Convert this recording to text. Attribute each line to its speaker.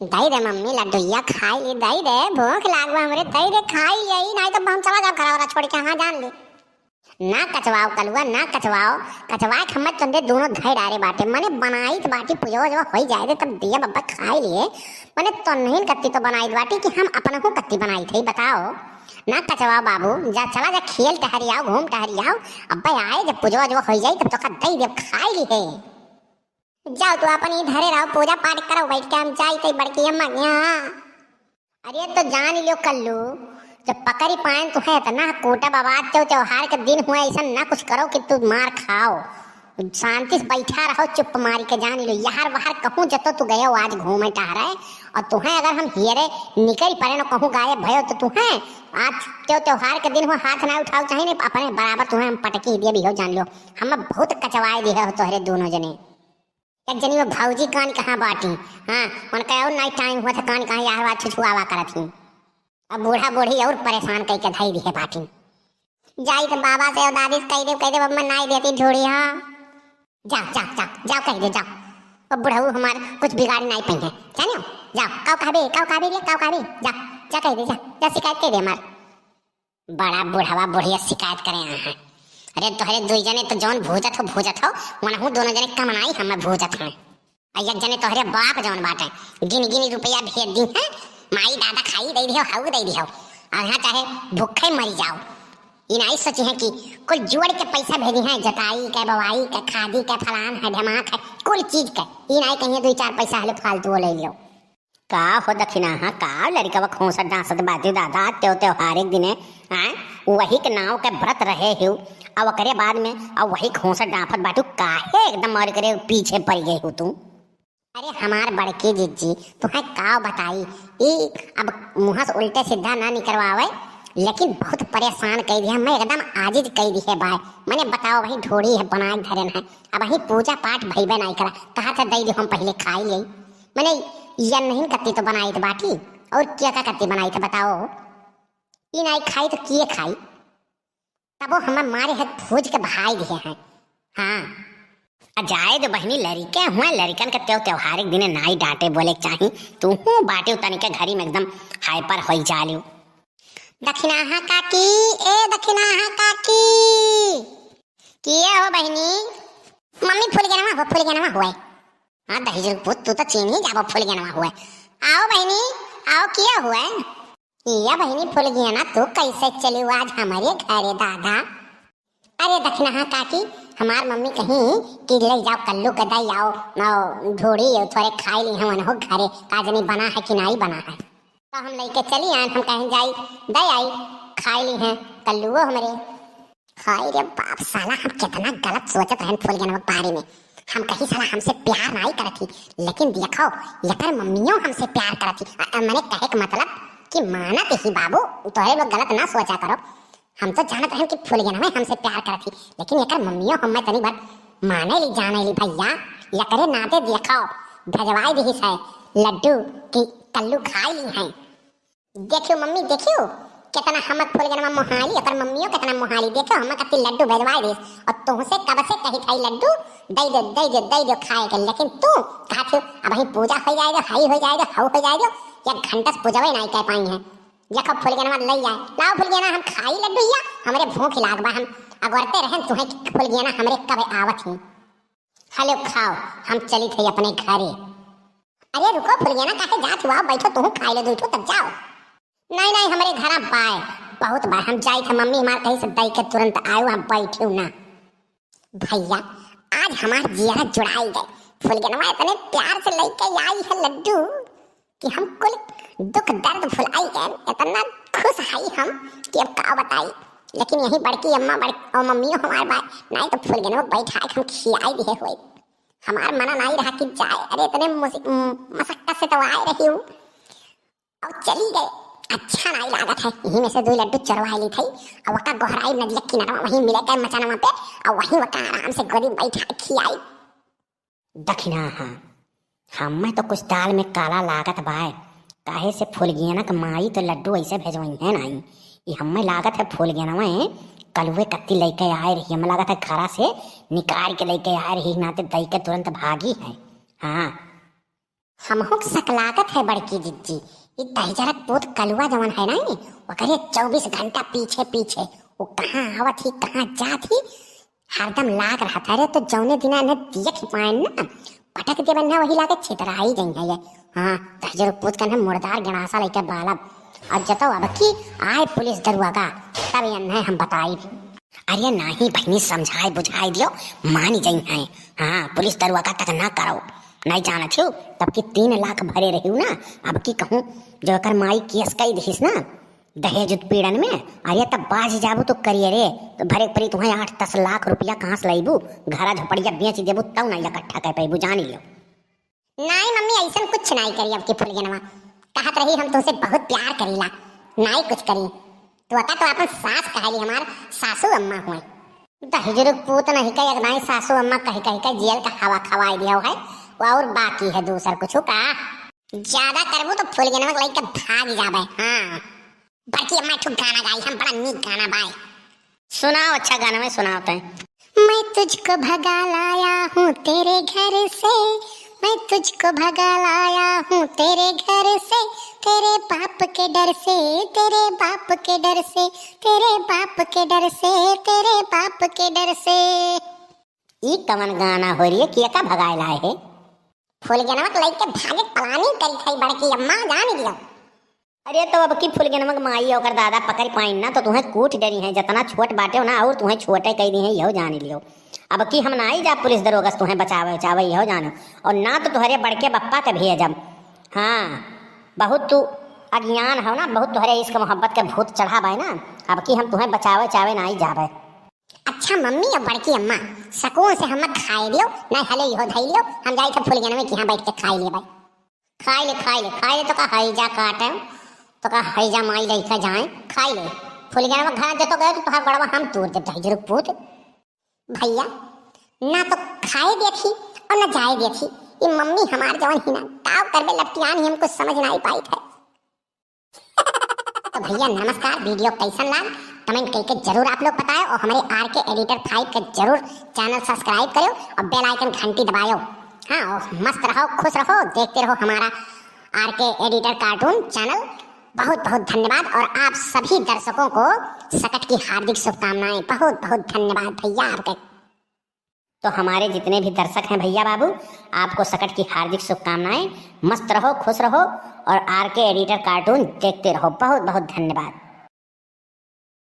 Speaker 1: दई दे मम्मी लड्डूया खाई ली, दई दे भूख लागवा हमरे, दई दे खाई यही नहीं तो हम चला जाओ घर छोड़ के। हाँ जान ले ना कचवाओ कलुआ ना कचवाओ, कचवाए खम्मत चंदे दोनों धई डारे बाटे मने बनाई तो बाटी पुजो जब हो जाए दे तब दिया बब्बा खाई लिए मने तो नहीं कत्ती तो बनाई बाटी कि हम अपना को कत्ती बनाई थी बताओ ना कचवाओ बाबू। जा चला जा खेल टहरियाओ घूम टहरियाओ, अब्बा आए जब पुजो जब हो जाए तब तो दई दे खाई ली है। जाओ तू अपन इधरे रहो पूजा पाठ करो बैठ के, हम जाई तई बड़की अम्मा यहाँ। अरे तो जान लियो कल्लू जब पकड़ी पाए तो है तो ना कोटा बवाद त्योहार के दिन हुआ ऐसा ना कुछ करो कि तू मार खाओ, शांति से बैठा रहो चुप मारी के। जान लो यार बाहर कहूँ जतो तू गयो आज घूमे टहरे और तुम्हें अगर हम हियरे निकल पड़े न कहूँ गायब भयो तो तुम्हें आज त्योहार के दिन हुआ हाथ ना उठाओ चाहे नहीं अपने बराबर तुम्हें हम पटकी दिए भी हो। जान लो हम बहुत कचवाए दिए हो तोहरे दोनों जने। एक जनी वो भाऊजी कान कहाँ बाटी, हाँ मन कहो नाइट टाइम हुआ था कान कहाँ यार बात छुआवा करत थी, अब बूढ़ा बूढ़ी और परेशान कई के धई दिए बाटी। जाई तो बाबा से और दादी से कह दे अब मैं नाई देती ढोड़ी। हाँ जाओ जाओ जाओ जाओ कह दे जाओ, अब बुढ़ऊ हमारे कुछ बिगाड़ नहीं पाएंगे जानो। जाओ काव कहबे जा जा कह दे जा शिकायत कह दे हमार बड़ा बुढ़ावा बुढ़िया शिकायत करे हैं। अरे तोहरे दुई जने तो जौन भूजत हो मनहू दोनों जने कमनाई हम भूजत हैं। एक जने तोहरे बाप जौन बाटे गिन रुपया भेज दी है, माई दादा खाई दे दियो हाउ दे दियो और यहाँ चाहे भूखे मरी जाओ। इनाई सोची है कि कुल जोड़ के पैसा भेजी है, जताई के बवाई के खादी के फलान है ढमाक है कुल चीज के, इनाई कहीं दो चार पैसा हले फालतू ले लियो। का हो दक्षिणा हाँ का लड़का खोसत डांसत बाती दादा त्योहार एक दिन हाँ वही के नाव के व्रत रहे हो अब करे बाद में अब वही खोसत डांफत बाटू काहे एकदम और करे पीछे पड़ गए हो तू। अरे हमार बड़की जिज्जी तुम्हें का बताई ई अब मुँह से उल्टे सीधा ना निकलवावे लेकिन बहुत परेशान कर दिया, मैं एकदम आजिज कर दी है भाई। मैंने बताओ वही ढोड़ी है बनाए धरन है अब वही पूजा पाठ भईबे नहीं करा कहा था दई हम पहले खाई ले मैंने या नहीं कत्ती तो बनाई तो बाटी और क्या क्या कत्ती बनाई था बताओ। ये नहीं खाई तो किए खाई तब वो हमें मारे है भूज के भाई दिए हैं। हाँ जाए जो बहनी लड़के हुआ लड़कन के त्योहार एक दिन नाई डांटे बोले चाही तू हूँ बाटे उतनी के घरी में एकदम हाइपर हो जा लियो। दक्षिणा काकी ए दक्षिणा काकी किए हो बहनी मम्मी फूल गया ना हुआ। हाँ दही पुत तू तो चीनी जाबो फूल गया हुआ। आओ बहनी आओ किया हुआ है या बहनी फूल गया ना तू कैसे चली आज हमारे घरे दादा। अरे दक्षिणा काकी हमार मम्मी कहीं कि ले जाओ कल्लू के दई आओ ना ढोड़ी थोड़े खाई ली हम हो घरे काजनी बना है कि नहीं बना है तो हम लेके चली आए हम कहीं जाई दई आई खाई ली हैं कल्लू हमारे खाई रे बाप साला हम कितना गलत सोचत हैं फूल गया बारे में। हम कहीं साला हमसे प्यार नहीं करती लेकिन देखो यकर मम्मियों हमसे प्यार करती मैंने कहे का मतलब कि मानत ही बाबू तोरे लोग गलत ना सोचा करो। हम तो जानते हैं कि फूल गया में हमसे प्यार करती लेकिन यकर मम्मियों हमें तनी बार माने ली जाने ली भैया यकरे नाते देखो भजवाई दी है लड्डू की कल्लू खाई ली हैं। देखियो मम्मी देखियो कितना हम फूल गया मोहाली अगर मम्मियों कितना मोहाली देखो हम कति लड्डू भेजवाई दे और तुमसे कब से कही थाई लड्डू दई दो खाए के लेकिन तू कहा थी अब वही पूजा हो जाएगा हाई हो जाएगा हाउ हो जाएगा या घंटा से पूजा नहीं कह पाई है या कब फूल गया लई जाए लाओ फूल गया हम खाई लड्डू या हमारे भूख लागबा हम अगरते रहे तुम्हें फूल गया हमारे कब आवत ही हेलो खाओ हम चली थी अपने घरे। अरे रुको फूल गया काहे जात हुआ बैठो तुम खाई ले दूठो तब जाओ। नहीं हमारे घर बाय बहुत बार हम जाई थे मम्मी हमारे कहीं से दई के तुरंत आयो हम बैठे ना भैया आज हमार जिया जुड़ाई गए फूल गया इतने प्यार से लेके आई है लड्डू कि हम कुल दुख दर्द भुलाई गए इतना खुश आई हम कि अब का बताई लेकिन यही बड़की अम्मा और मम्मियों हमारे बाय नहीं तो फूल गया बैठा हम खिलाई दिए हुए हमार मना नहीं रहा कि जाए। अरे इतने मशक्कत से तो आए रही हूँ और चली गए अच्छा नहीं लागत है यहीं में से दो लड्डू चरवा ली थी और वका गोहराई नदी किनारा वहीं मिले गए मचाना पे और वहीं वका आराम से गोदी बैठा खियाई। दक्षिणा हाँ हमें तो कुछ दाल में काला लागत बाय काहे से फूल गया ना माई तो लड्डू ऐसे भेजवाई है नहीं ये हमें लागत है फूल गया ना कलुए कत्ती लेके आए रही हमें लागत है खरा से निकाल के लेके आए रही नाते दई के तुरंत भागी है। हाँ हमहू सकलाकत है बड़की जिज्जी। ये दहजरक पोत कलुआ जवन है ना, वो करे 24 घंटा पीछे पीछे, वो कहाँ आवत ही कहाँ जात ही हरदम लाग रहा था रे। तो जौने दिना ने दियत पाए ना पटक दे बनना वही लाके छितराई गई है ये। हाँ दहजरक पोत का मुर्दार गणासा लेके बालब। और जतो अब की आए पुलिस दरुआ का तब ये हम बताई। अरे नहीं बहनी समझाए बुझाई दियो मानी जाई है। हाँ पुलिस दरुआ का तक ना करो, नहीं जाना छू तब की 3 लाख भरे रही ना। अब की कहूँ जो कर माई केस कई दिखिस ना दहेज उत्पीड़न में, अरे तब बाज जाबू तो करिए रे। तो भरे परी तुम्हें 8-10 लाख रुपया कहाँ से लाइबू, घरा झोपड़िया बेच देबू तब नहीं इकट्ठा कर पाइबू, जान लियो। नहीं मम्मी ऐसा कुछ नहीं करी। अब की फुलगनवा कहत रही हम तुमसे बहुत प्यार करीला, नहीं कुछ करी। तो अपन सास कहली हमार सासू अम्मा हुए। दहजरक पूत नहीं कही नहीं सासू अम्मा कही कही जेल का हवा खवाई दिया है। और बाकी है दूसर कुछ का ज्यादा करबू तो फुलगनवा लाइक के भाग जाबे। हाँ बड़की अम्मा एक गाना गाई, हम बड़ा नीक गाना बाय। सुनाओ अच्छा गाना में सुनाओ तय। मैं तुझको भगा लाया हूँ तेरे घर से, मैं तुझको भगा लाया हूँ तेरे घर से, तेरे बाप के डर से, तेरे बाप के डर से, तेरे बाप के डर से, तेरे बाप के डर से। ई कवन गाना हो रही है किया का भगाए लाए है। फुलगनवा लाइक के भागे पलानी करी थई बड़की अम्मा, जान लियो। अरे तो अब की फुलगनवा माई और दादा पकड़ पाइन ना तो तुम्हें कूट डरी है, जितना छोट बाटे हो ना और तुम्हें छोटे कह दी है यहो जान लियो। अब की हम ना ही जा पुलिस दरोगा तुम्हें बचावे उचावे यहो जानो, और ना तो तुम्हारे बड़के बप्पा के भेजब। हाँ बहुत तू अज्ञान हो ना, बहुत तुम्हारे इसका मोहब्बत के भूत चढ़ा बाय ना। अब की हम तुम्हें बचावे चावे ना ही जावे। अच्छा मम्मी और बड़की अम्मा सकून से हम खाए दियो ना, हले इहो धई लियो हम जाई थे फुलगनवा के यहाँ बैठ के खाई ले भाई। खाई ले खाई ले खाई ले तो का हैजा काटे तो का हैजा माई लेके जाए खाई ले। फुलगनवा घर जतो गए तो तोहार गड़वा हम तोड़ दे दहजरक पूत। भैया ना तो खाए दे थी और ना जाए दे थी, ये मम्मी हमार जवन ही ना ताव करबे लपटियान ही हमको समझ ना ही पाई थे। तो भैया नमस्कार, वीडियो कैसन लगा कमेंट करके जरूर आप लोग बताएं, और हमारे RK एडिटर 5 का जरूर चैनल सब्सक्राइब करो और बेल आइकन घंटी दबाओ। हाँ और मस्त रहो खुश रहो देखते रहो हमारा RK एडिटर कार्टून चैनल। बहुत बहुत धन्यवाद और आप सभी दर्शकों को सकट की हार्दिक शुभकामनाएं। बहुत बहुत धन्यवाद भैया आपके। तो हमारे जितने भी दर्शक हैं भैया बाबू आपको सकट की हार्दिक शुभकामनाएं। मस्त रहो खुश रहो और RK एडिटर कार्टून देखते रहो। बहुत बहुत धन्यवाद।